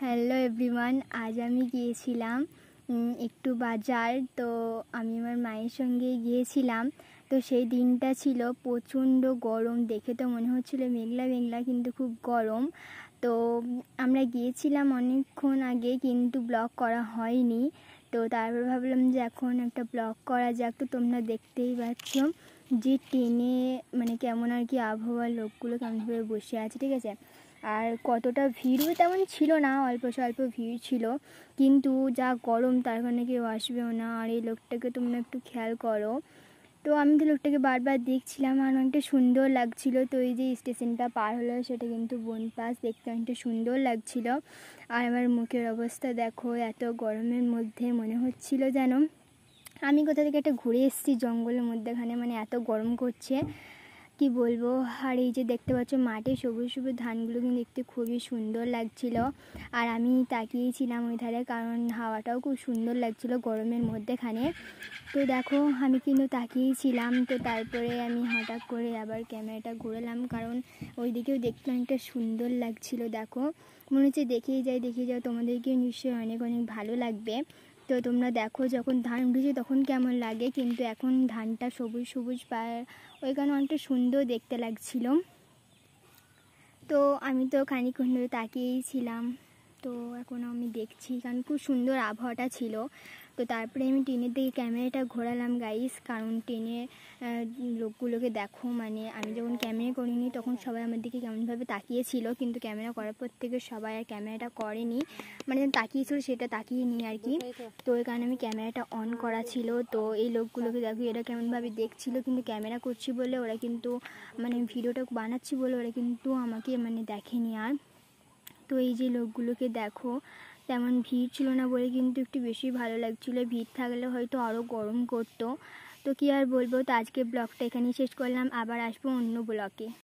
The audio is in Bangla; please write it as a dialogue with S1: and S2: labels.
S1: হ্যালো এভরিওয়ান, আজ আমি গিয়েছিলাম একটু বাজার। তো আমি আমার মায়ের সঙ্গে গিয়েছিলাম। তো সেই দিনটা ছিল প্রচণ্ড গরম, দেখে তো মনে হচ্ছিলো মেঘলা মেঘলা, কিন্তু খুব গরম। তো আমরা গিয়েছিলাম অনেকক্ষণ আগে, কিন্তু ব্লগ করা হয়নি। তো তারপর ভাবলাম যে এখন একটা ব্লগ করা যাক। তো তোমরা দেখতেই পাচ্ছ যে ট্রেনে মানে কেমন আর কি আবহাওয়ার, লোকগুলো কেমনভাবে বসে আছে, ঠিক আছে। আর কতটা ভিড়ও তেমন ছিল না, অল্প স্বল্প ভিড় ছিল, কিন্তু যা গরম তার কারণে কেউ আসবেও না। আর এই লোকটাকে তোমরা একটু খেয়াল করো। তো আমি তো লোকটাকে বারবার দেখছিলাম আর অনেকটা সুন্দর লাগছিল। তো এই যে স্টেশনটা পার হলো সেটা কিন্তু বনপাস, দেখতে অনেকটা সুন্দর লাগছিল। আর আমার মুখের অবস্থা দেখো, এত গরমের মধ্যে মনে হচ্ছিল যেন আমি কোথা থেকে একটা ঘুরে এসেছি জঙ্গলের মধ্যেখানে, মানে এত গরম করছে কি বলবো। আর এই যে দেখতে পাচ্ছ মাঠে সবুজ সবুজ ধানগুলো কিন্তু দেখতে খুবই সুন্দর লাগছিল। আর আমি তাকিয়েছিলাম ওই ধারে, কারণ হাওয়াটাও খুব সুন্দর লাগছিল গরমের মধ্যেখানে। তো দেখো আমি কিন্তু তাকিয়েছিলাম। তো তারপরে আমি হঠাৎ করে আবার ক্যামেরাটা ঘোরালাম, কারণ ওই দিকেও দেখতে অনেকটা সুন্দর লাগছিল। দেখো মনে হচ্ছে দেখেই যাও, তোমাদেরকেও নিশ্চয়ই অনেক অনেক ভালো লাগবে। তো তোমরা দেখো যখন ধান উঠেছে তখন কেমন লাগে, কিন্তু এখন ধানটা সবুজ সবুজ পায়, ওই কারণে অনেকটা সুন্দর দেখতে লাগছিল। তো আমি তো খানিকক্ষণ ধরে তাকিয়েই ছিলাম। তো এখন আমি দেখছি, কারণ খুব সুন্দর আবহাওয়াটা ছিল। তো তারপরে আমি ট্রেনের দিকে ক্যামেরাটা ঘোরালাম গাইস, কারণ ট্রেনে লোকগুলোকে দেখো, মানে আমি যখন ক্যামেরা করিনি তখন সবাই আমার দিকে কেমনভাবে তাকিয়েছিল, কিন্তু ক্যামেরা করার পর থেকে সবাই আর ক্যামেরাটা করেনি, মানে তাকিয়েছিল সেটা তাকিয়ে নি আর কি। তো ওই কারণে আমি ক্যামেরাটা অন করা ছিল। তো এই লোকগুলোকে দেখো, এরা কেমনভাবে দেখছিল, কিন্তু ক্যামেরা করছি বলে ওরা কিন্তু মানে ভিডিওটা বানাচ্ছি বলে ওরা কিন্তু আমাকে মানে দেখেনি আর। তো এই যে লোকগুলোকে দেখো, তেমন ভিড় ছিল না বলে কিন্তু একটু বেশি ভালো লাগছিলো, ভিড় থাকলে হয়তো আরও গরম করতো। তো কী আর বলবো, তো আজকে ব্লগটা এখানেই শেষ করলাম, আবার আসবো অন্য ব্লগে।